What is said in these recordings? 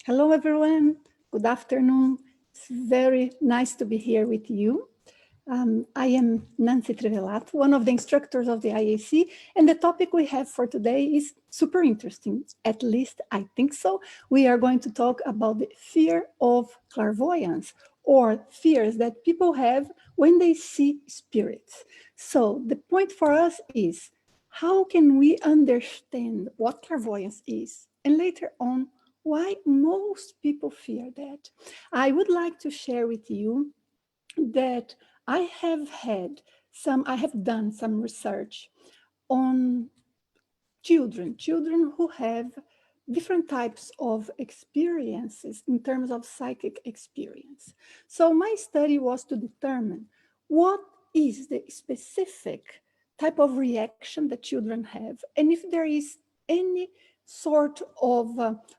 Hello, everyone. Good afternoon. It's very nice to be here with you. I am Nanci Trivellato, one of the instructors of the IAC, and the topic we have for today is super interesting. At least I think so. We are going to talk about the fear of clairvoyance, or fears that people have when they see spirits. So the point for us is, how can we understand what clairvoyance is? And later on, why most people fear that? I would like to share with you that I have done some research on children who have different types of experiences in terms of psychic experience. So my study was to determine what is the specific type of reaction that children have, and if there is any sort of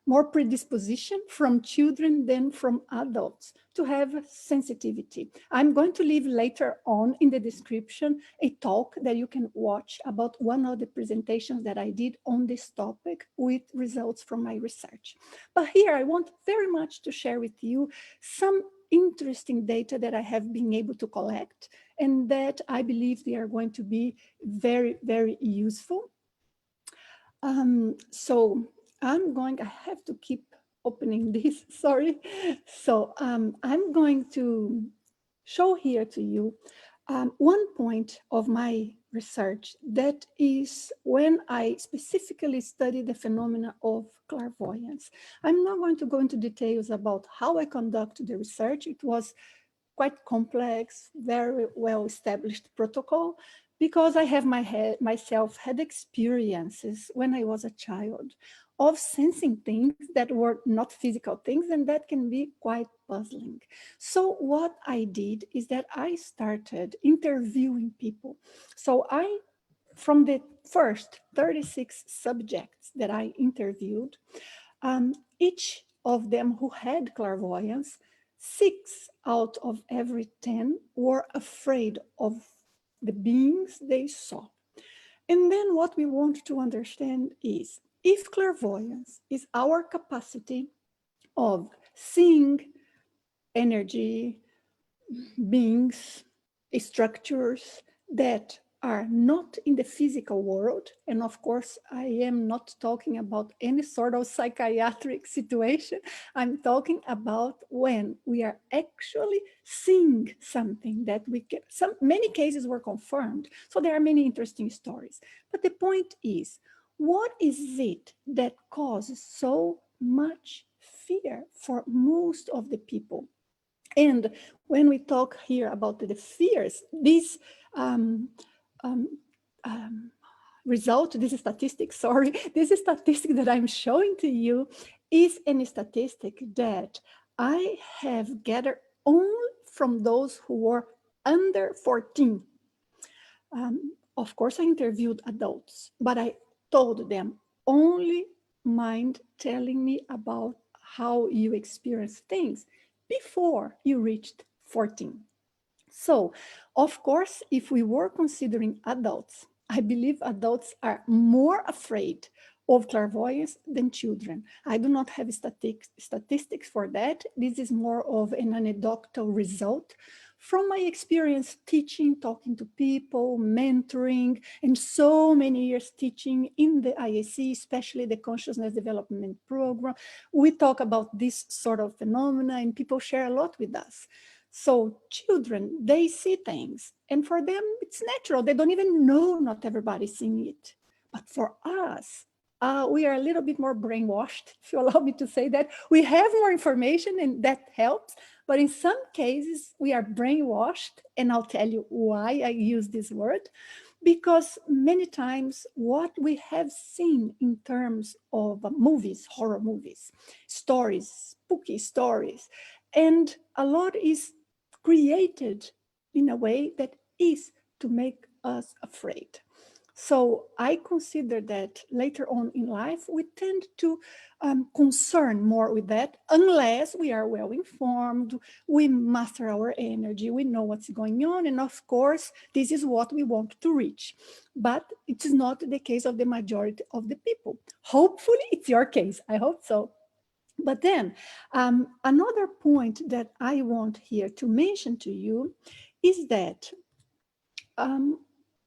more predisposition from children than from adults to have sensitivity. I'm going to leave later on in the description a talk that you can watch about one of the presentations that I did on this topic with results from my research. But here I want very much to share with you some interesting data that I have been able to collect and that I believe they are going to be very, very useful. So I have to keep opening this, sorry. So I'm going to show here to you one point of my research that is when I specifically study the phenomena of clairvoyance. I'm not going to go into details about how I conduct the research. It was quite complex, very well-established protocol, because I have myself had experiences when I was a child of sensing things that were not physical things, and that can be quite puzzling. So what I did is that I started interviewing people. So from the first 36 subjects that I interviewed, each of them who had clairvoyance, 6 out of every 10 were afraid of the beings they saw. And then what we want to understand is, if clairvoyance is our capacity of seeing energy, beings, structures that are not in the physical world, and of course I am not talking about any sort of psychiatric situation, I'm talking about when we are actually seeing something that many cases were confirmed, so there are many interesting stories. But the point is, what is it that causes so much fear for most of the people? And when we talk here about the fears, this this statistic that I'm showing to you is a statistic that I have gathered only from those who were under 14. Of course, I interviewed adults, but I told them, only mind telling me about how you experience things before you reached 14. So, of course, if we were considering adults, I believe adults are more afraid of clairvoyance than children. I do not have statistics for that. This is more of an anecdotal result from my experience teaching, talking to people, mentoring, and so many years teaching in the IAC, especially the Consciousness Development Program. We talk about this sort of phenomena and people share a lot with us. So children, they see things, and for them, it's natural. They don't even know not everybody's seeing it. But for us, we are a little bit more brainwashed, if you allow me to say that. We have more information and that helps, but in some cases, we are brainwashed, and I'll tell you why I use this word. Because many times what we have seen in terms of movies, horror movies, stories, spooky stories, and a lot is created in a way that is to make us afraid. So I consider that later on in life, we tend to concern more with that unless we are well informed, we master our energy, we know what's going on. And of course, this is what we want to reach. But it is not the case of the majority of the people. Hopefully it's your case, I hope so. But then another point that I want here to mention to you is that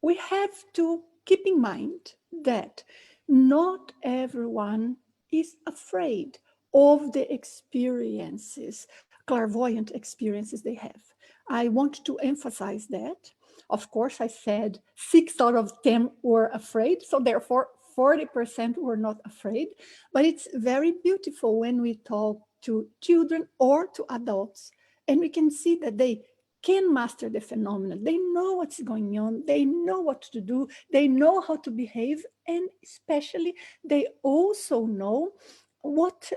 we have to keep in mind that not everyone is afraid of the experiences, clairvoyant experiences they have. I want to emphasize that. Of course, I said 6 out of 10 were afraid, so therefore 40% were not afraid. But it's very beautiful when we talk to children or to adults, and we can see that they can master the phenomenon. They know what's going on. They know what to do. They know how to behave. And especially, they also know what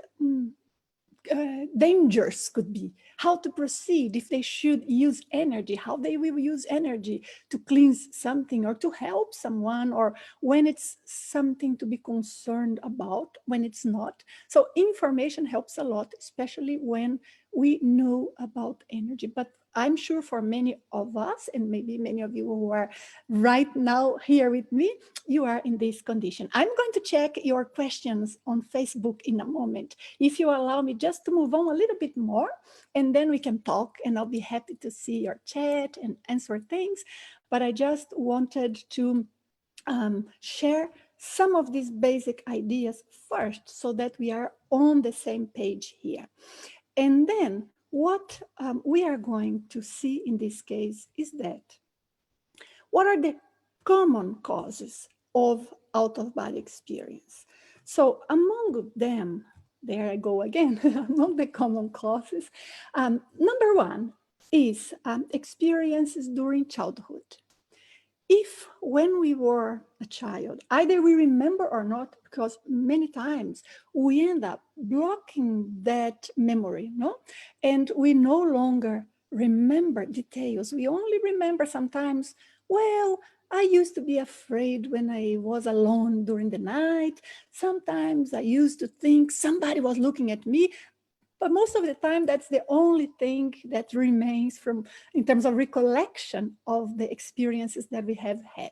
dangers could be, how to proceed, if they should use energy, how they will use energy to cleanse something or to help someone, or when it's something to be concerned about, when it's not. So information helps a lot, especially when we know about energy. But I'm sure for many of us, and maybe many of you who are right now here with me, you are in this condition. I'm going to check your questions on Facebook in a moment. If you allow me just to move on a little bit more, and then we can talk, and I'll be happy to see your chat and answer things. But I just wanted to share some of these basic ideas first so that we are on the same page here. And then what we are going to see in this case is that what are the common causes of out-of-body experience? So among them, there I go again, among the common causes, number one is experiences during childhood. If when we were a child, either we remember or not, because many times we end up blocking that memory, no? And we no longer remember details. We only remember sometimes, well, I used to be afraid when I was alone during the night. Sometimes I used to think somebody was looking at me. But most of the time, that's the only thing that remains from, in terms of recollection of the experiences that we have had.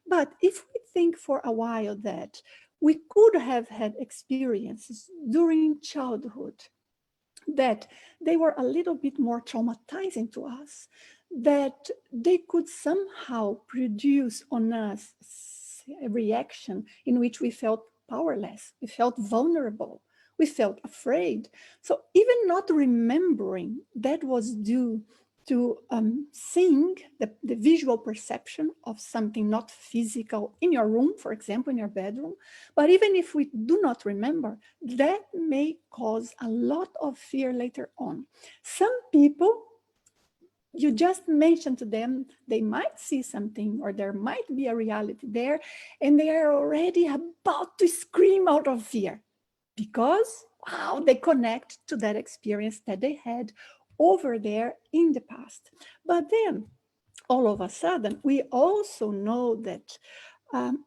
But if we think for a while that we could have had experiences during childhood that they were a little bit more traumatizing to us, that they could somehow produce on us a reaction in which we felt powerless, we felt vulnerable, we felt afraid. So even not remembering that was due to seeing the visual perception of something not physical in your room, for example, in your bedroom. But even if we do not remember, that may cause a lot of fear later on. Some people, you just mentioned to them, they might see something or there might be a reality there, and they are already about to scream out of fear because, wow, they connect to that experience that they had over there in the past. But then all of a sudden, we also know that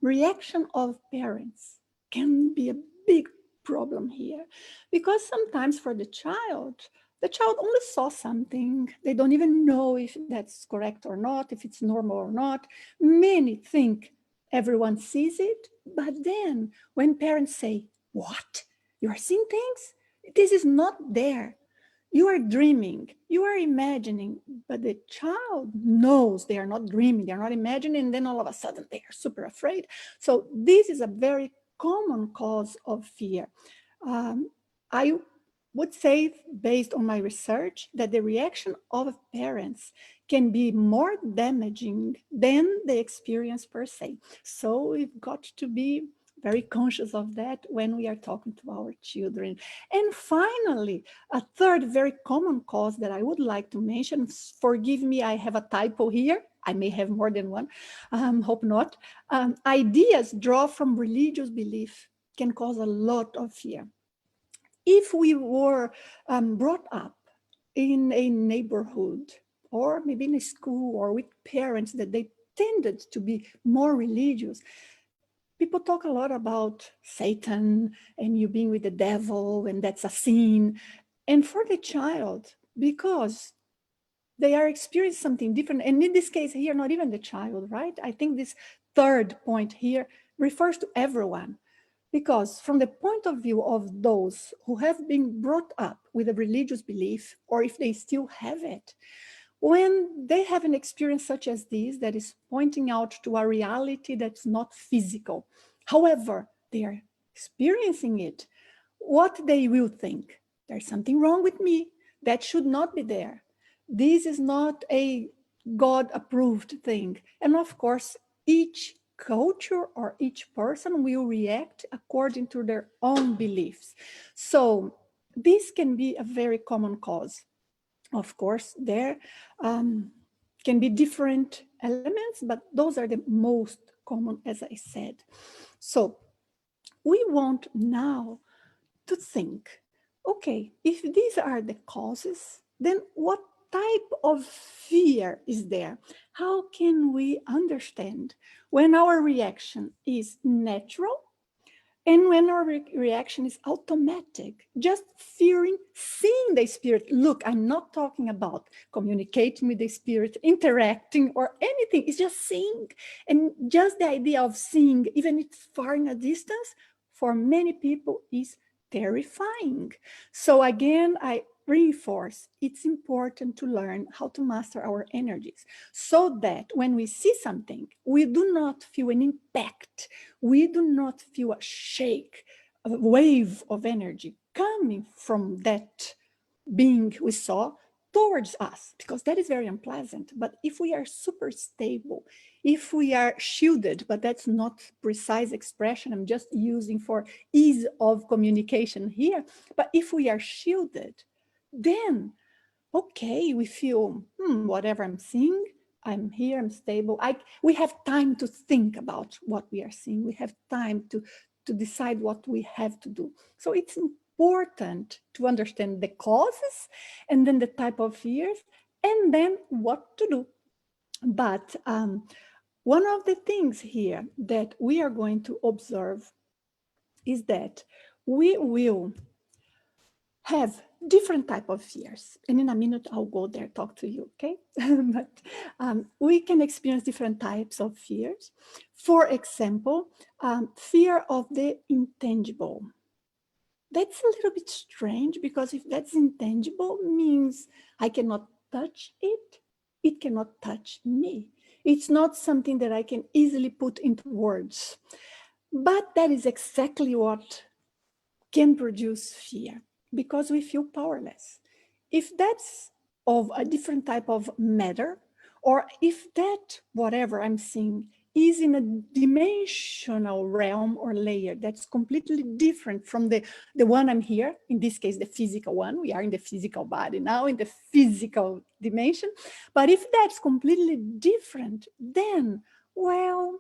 reaction of parents can be a big problem here, because sometimes for the child only saw something. They don't even know if that's correct or not, if it's normal or not. Many think everyone sees it, but then when parents say, what? You are seeing things? This is not there. You are dreaming, you are imagining, but the child knows they are not dreaming, they are not imagining, and then all of a sudden they are super afraid. So this is a very common cause of fear. I would say, based on my research, that the reaction of parents can be more damaging than the experience per se. So we've got to be very conscious of that when we are talking to our children. And finally, a third very common cause that I would like to mention, forgive me, I have a typo here. I may have more than one, hope not. Ideas drawn from religious belief can cause a lot of fear. If we were brought up in a neighborhood or maybe in a school or with parents that they tended to be more religious, people talk a lot about Satan and you being with the devil, and that's a sin. And for the child, because they are experiencing something different, and in this case here, not even the child, right? I think this third point here refers to everyone. Because from the point of view of those who have been brought up with a religious belief, or if they still have it, when they have an experience such as this that is pointing out to a reality that's not physical, however, they are experiencing it, what they will think: there's something wrong with me, that should not be there. This is not a God-approved thing. And of course, each culture or each person will react according to their own beliefs. So this can be a very common cause. Of course, there can be different elements, but those are the most common, as I said. So we want now to think, okay, if these are the causes, then what type of fear is there? How can we understand when our reaction is natural and when our reaction is automatic, just fearing, seeing the spirit? Look, I'm not talking about communicating with the spirit, interacting or anything. It's just seeing. And just the idea of seeing, even if it's far in a distance, for many people is terrifying. So again, I reinforce, it's important to learn how to master our energies so that when we see something, we do not feel an impact. We do not feel a shake, a wave of energy coming from that being we saw towards us, because that is very unpleasant. But if we are super stable, if we are shielded, but that's not precise expression, I'm just using for ease of communication here, but if we are shielded, then okay, we feel, whatever I'm seeing, I'm here, I'm stable. We have time to think about what we are seeing. We have time to decide what we have to do. So it's important to understand the causes and then the type of fears and then what to do. But one of the things here that we are going to observe is that we will have different type of fears. And in a minute, I'll go there, talk to you, okay? But we can experience different types of fears. For example, fear of the intangible. That's a little bit strange, because if that's intangible, means I cannot touch it, it cannot touch me. It's not something that I can easily put into words. But that is exactly what can produce fear, because we feel powerless. If that's of a different type of matter, or if that whatever I'm seeing is in a dimensional realm or layer that's completely different from the one I'm here, in this case, the physical one, we are in the physical body now, in the physical dimension. But if that's completely different, then, well,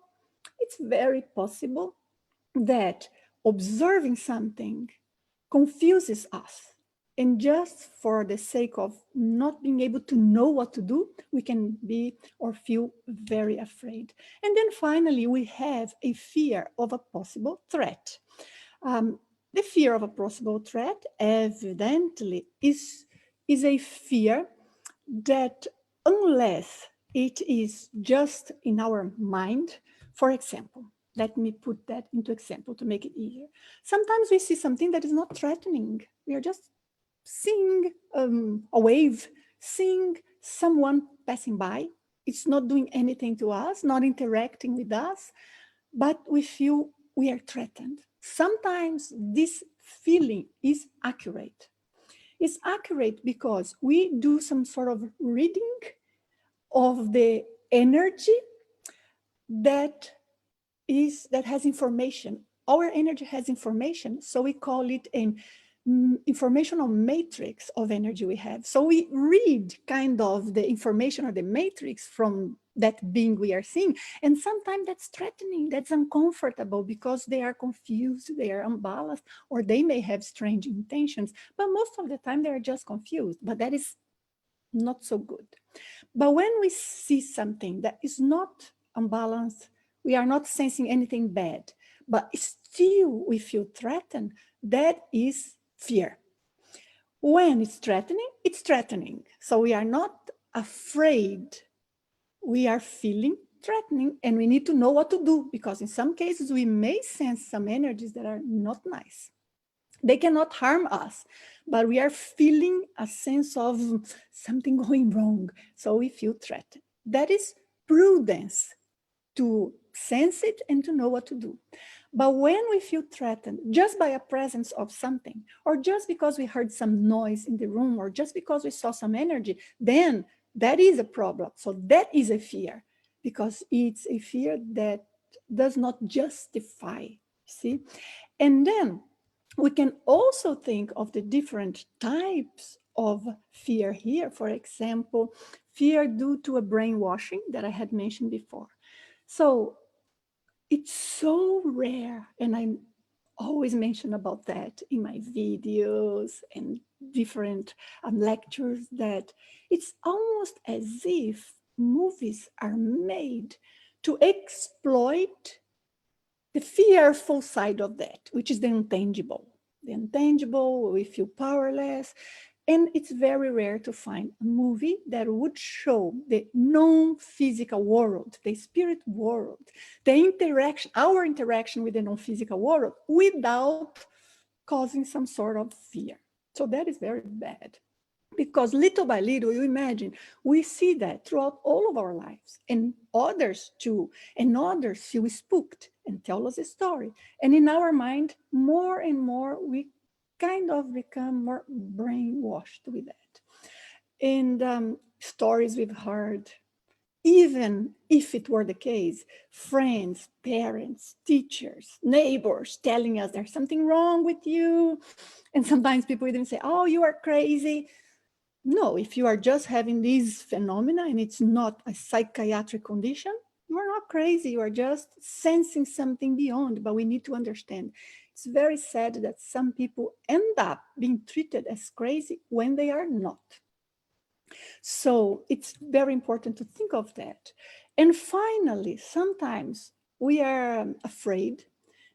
it's very possible that observing something confuses us. And just for the sake of not being able to know what to do, we can be or feel very afraid. And then finally, we have a fear of a possible threat. The fear of a possible threat, evidently, is a fear that, unless it is just in our mind, for example, let me put that into example to make it easier. Sometimes we see something that is not threatening. We are just seeing a wave, seeing someone passing by. It's not doing anything to us, not interacting with us, but we feel we are threatened. Sometimes this feeling is accurate. It's accurate because we do some sort of reading of the energy that has information. Our energy has information, so we call it an informational matrix of energy we have. So we read kind of the information or the matrix from that being we are seeing. And sometimes that's threatening, that's uncomfortable, because they are confused, they are unbalanced, or they may have strange intentions. But most of the time they are just confused, but that is not so good. But when we see something that is not unbalanced, we are not sensing anything bad, but still we feel threatened, that is fear. When it's threatening, so we are not afraid. We are feeling threatening, and we need to know what to do, because in some cases we may sense some energies that are not nice. They cannot harm us, but we are feeling a sense of something going wrong. So we feel threatened. That is prudence, to sense it and to know what to do. But when we feel threatened just by a presence of something, or just because we heard some noise in the room, or just because we saw some energy, then that is a problem. So that is a fear, because it's a fear that does not justify, see? And then we can also think of the different types of fear here. For example, fear due to a brainwashing that I had mentioned before. So it's so rare, and I always mention about that in my videos and different lectures, that it's almost as if movies are made to exploit the fearful side of that, which is the intangible. The intangible, we feel powerless. And it's very rare to find a movie that would show the non-physical world, the spirit world, the interaction, our interaction with the non-physical world, without causing some sort of fear. So that is very bad. Because little by little, you imagine, we see that throughout all of our lives, and others too, and others feel spooked and tell us a story. And in our mind, more and more, we kind of become more brainwashed with that. And stories we've heard, even if it were the case, friends, parents, teachers, neighbors telling us there's something wrong with you. And sometimes people even say, oh, you are crazy. No, if you are just having these phenomena and it's not a psychiatric condition, you are not crazy. You are just sensing something beyond. But we need to understand, it's very sad that some people end up being treated as crazy when they are not. So it's very important to think of that. And finally, sometimes we are afraid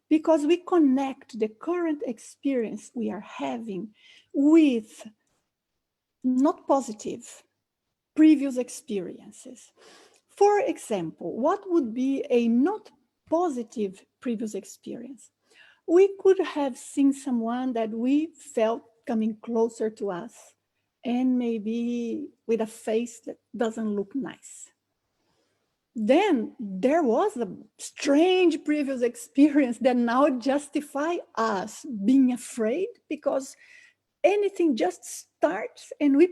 because we connect the current experience we are having with not positive previous experiences. For example, what would be a not positive previous experience? We could have seen someone that we felt coming closer to us, and maybe with a face that doesn't look nice. Then there was a strange previous experience that now justify us being afraid, because anything just starts and we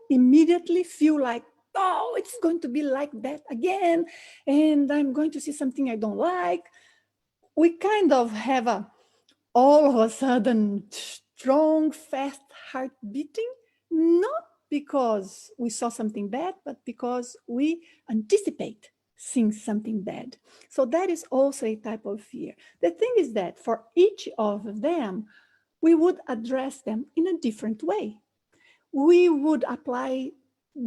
immediately feel like, oh, it's going to be like that again, and I'm going to see something I don't like. We kind of have all of a sudden strong, fast heart beating, not because we saw something bad, but because we anticipate seeing something bad. So that is also a type of fear. The thing is that for each of them, we would address them in a different way. We would apply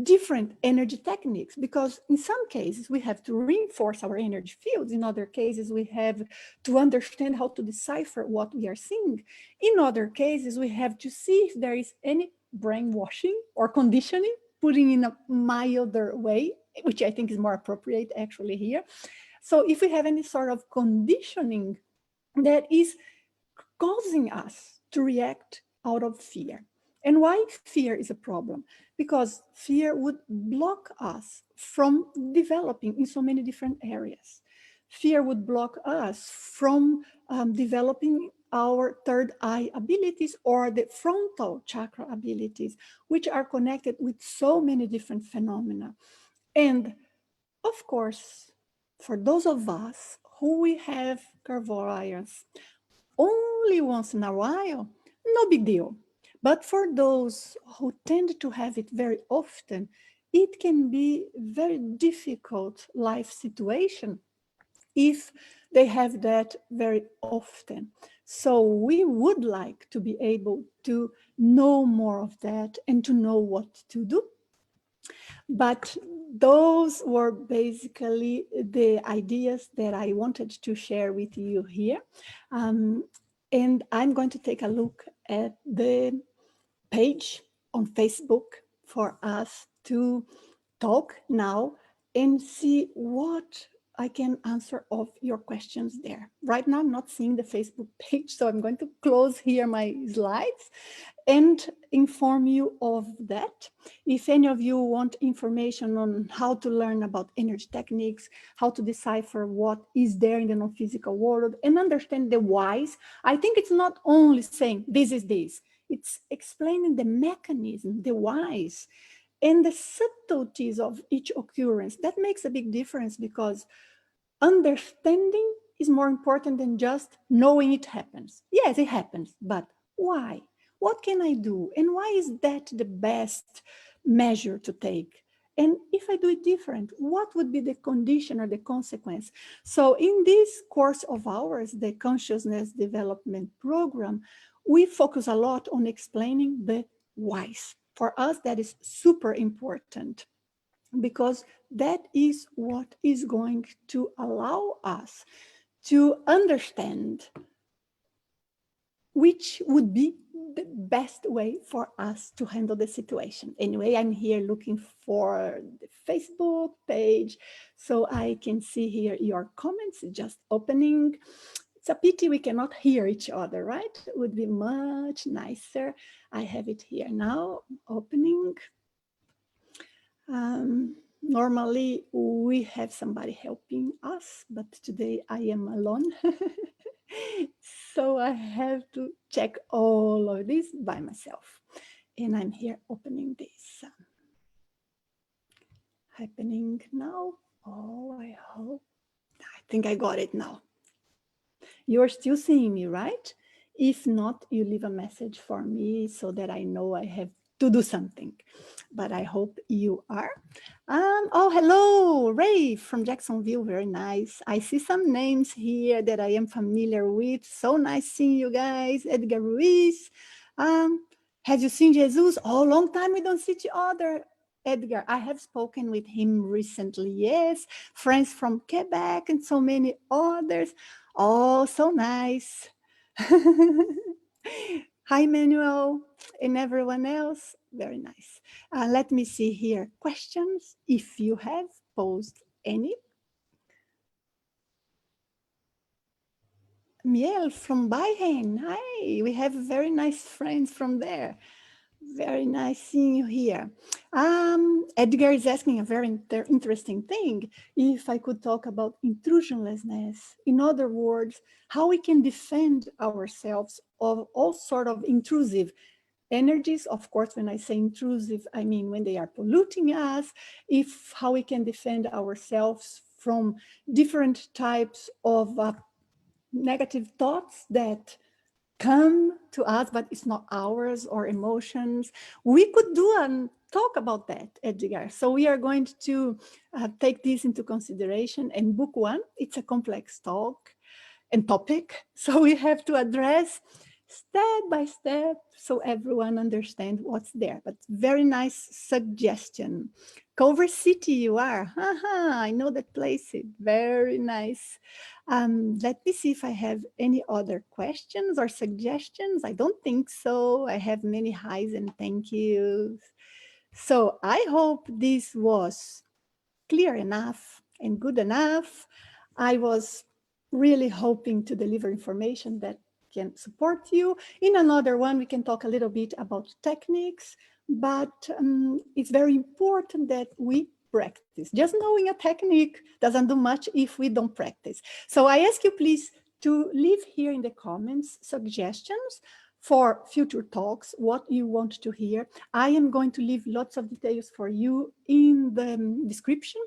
different energy techniques, because in some cases we have to reinforce our energy fields. In other cases, we have to understand how to decipher what we are seeing. In other cases, we have to see if there is any brainwashing or conditioning, putting in a milder way, which I think is more appropriate actually here. So if we have any sort of conditioning that is causing us to react out of fear. And why fear is a problem? Because fear would block us from developing in so many different areas. Fear would block us from developing our third eye abilities, or the frontal chakra abilities, which are connected with so many different phenomena. And of course, for those of us who we have clairvoyance only once in a while, no big deal. But for those who tend to have it very often, it can be very difficult life situation if they have that very often. So we would like to be able to know more of that and to know what to do. But those were basically the ideas that I wanted to share with you here. And I'm going to take a look at the page on Facebook for us to talk now and see what I can answer all of your questions there. Right now, I'm not seeing the Facebook page, so I'm going to close here my slides and inform you of that. If any of you want information on how to learn about energy techniques, how to decipher what is there in the non-physical world and understand the whys, I think it's not only saying this is this, it's explaining the mechanism, the whys, and the subtleties of each occurrence. That makes a big difference because understanding is more important than just knowing it happens. Yes, it happens, but why? What can I do? And why is that the best measure to take? And if I do it different, what would be the condition or the consequence? So in this course of ours, the Consciousness Development Program, we focus a lot on explaining the whys. For us, that is super important because that is what is going to allow us to understand which would be the best way for us to handle the situation. Anyway, I'm here looking for the Facebook page so I can see here your comments, just opening. It's a pity we cannot hear each other, right? It would be much nicer. I have it here now, opening. Normally we have somebody helping us, but today I am alone. So I have to check all of this by myself. And I'm here opening this. Happening now. Oh, I hope. I think I got it now. You're still seeing me, right? If not, you leave a message for me so that I know I have to do something. But I hope you are. Oh, hello, Ray from Jacksonville. Very nice. I see some names here that I am familiar with. So nice seeing you guys. Edgar Ruiz. Have you seen Jesus? Oh, long time we don't see each other. Edgar, I have spoken with him recently. Yes, friends from Quebec and so many others. Oh, so nice. Hi, Manuel and everyone else. Very nice. Let me see here. Questions, if you have posed any. Miel from Bayern. Hi, we have very nice friends from there. Very nice seeing you here. Edgar is asking a very interesting thing. If I could talk about intrusionlessness, in other words, how we can defend ourselves of all sort of intrusive energies. Of course, when I say intrusive, I mean when they are polluting us, how we can defend ourselves from different types of negative thoughts that come to us, but it's not ours, or emotions. We could do a talk about that, Edgar. So we are going to take this into consideration. And book one, it's a complex talk and topic. So we have to address step by step so everyone understands what's there. But very nice suggestion. Culver City you are. I know that place. Very nice. Let me see if I have any other questions or suggestions. I don't think so. I have many highs and thank yous. So I hope this was clear enough and good enough. I was really hoping to deliver information that can support you. In another one, we can talk a little bit about techniques, but it's very important that we practice. Just knowing a technique doesn't do much if we don't practice. So I ask you please to leave here in the comments suggestions for future talks, what you want to hear. I am going to leave lots of details for you in the description.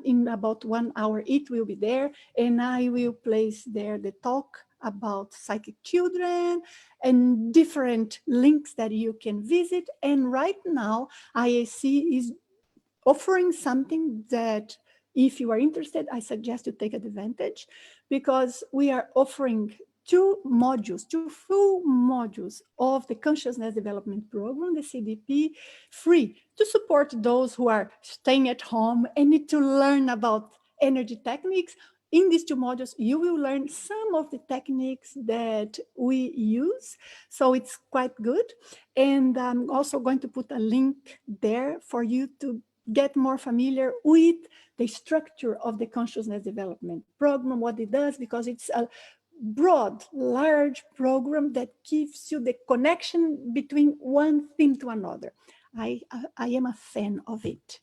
In about 1 hour, it will be there, and I will place there the talk about psychic children and different links that you can visit. And right now, IAC is offering something that if you are interested, I suggest you take advantage, because we are offering two full modules of the Consciousness Development Program, the CDP, free to support those who are staying at home and need to learn about energy techniques. In these two modules, you will learn some of the techniques that we use. So it's quite good. And I'm also going to put a link there for you to get more familiar with the structure of the consciousness development program, what it does, because it's a broad, large program that gives you the connection between one theme to another. I am a fan of it.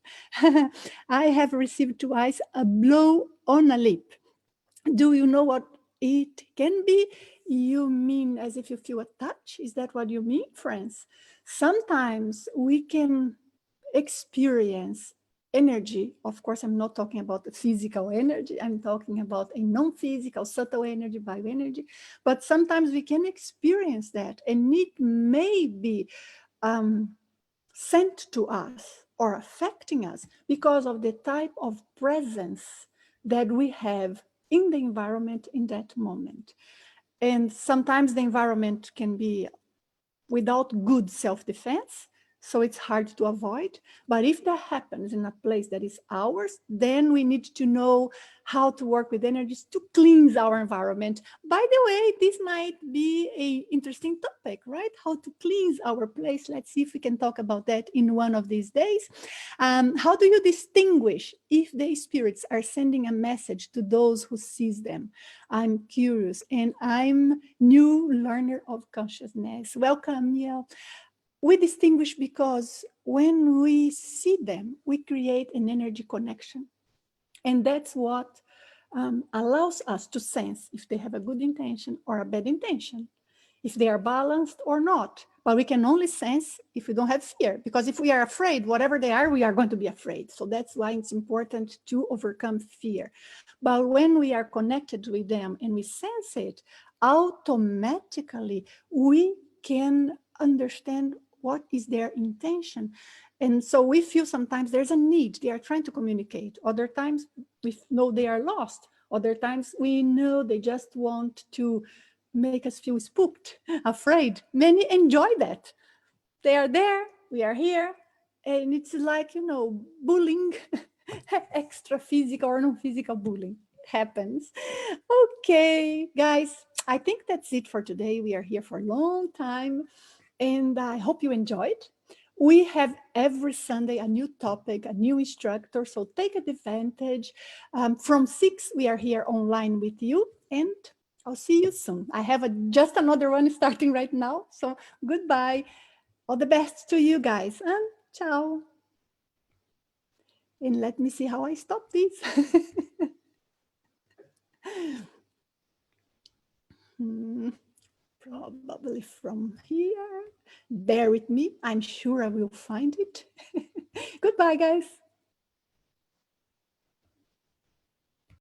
I have received twice a blow on a lip. Do you know what it can be? You mean as if you feel a touch? Is that what you mean, friends? Sometimes we can experience energy. Of course, I'm not talking about the physical energy. I'm talking about a non-physical, subtle energy, bioenergy. But sometimes we can experience that, and it may be sent to us or affecting us because of the type of presence that we have in the environment in that moment. And sometimes the environment can be without good self-defense, so it's hard to avoid. But if that happens in a place that is ours, then we need to know how to work with energies to cleanse our environment. By the way, this might be an interesting topic, right? How to cleanse our place. Let's see if we can talk about that in one of these days. How do you distinguish if the spirits are sending a message to those who sees them? I'm curious, and I'm new learner of consciousness. Welcome, Neil. We distinguish because when we see them, we create an energy connection. And that's what allows us to sense if they have a good intention or a bad intention, if they are balanced or not. But we can only sense if we don't have fear, because if we are afraid, whatever they are, we are going to be afraid. So that's why it's important to overcome fear. But when we are connected with them and we sense it, automatically we can understand what is their intention. And so we feel sometimes there's a need, they are trying to communicate. Other times we know they are lost. Other times we know they just want to make us feel spooked, afraid. Many enjoy that. They are there, we are here, and it's like, you know, bullying, extra physical or non-physical bullying happens. Okay, guys, I think that's it for today. We are here for a long time, and I hope you enjoyed. We have every Sunday a new topic, a new instructor, so take advantage. From 6, we are here online with you, and I'll see you soon. I have just another one starting right now, so goodbye. All the best to you guys, and ciao. And let me see how I stop this. Probably from here. Bear with me. I'm sure I will find it. Goodbye, guys.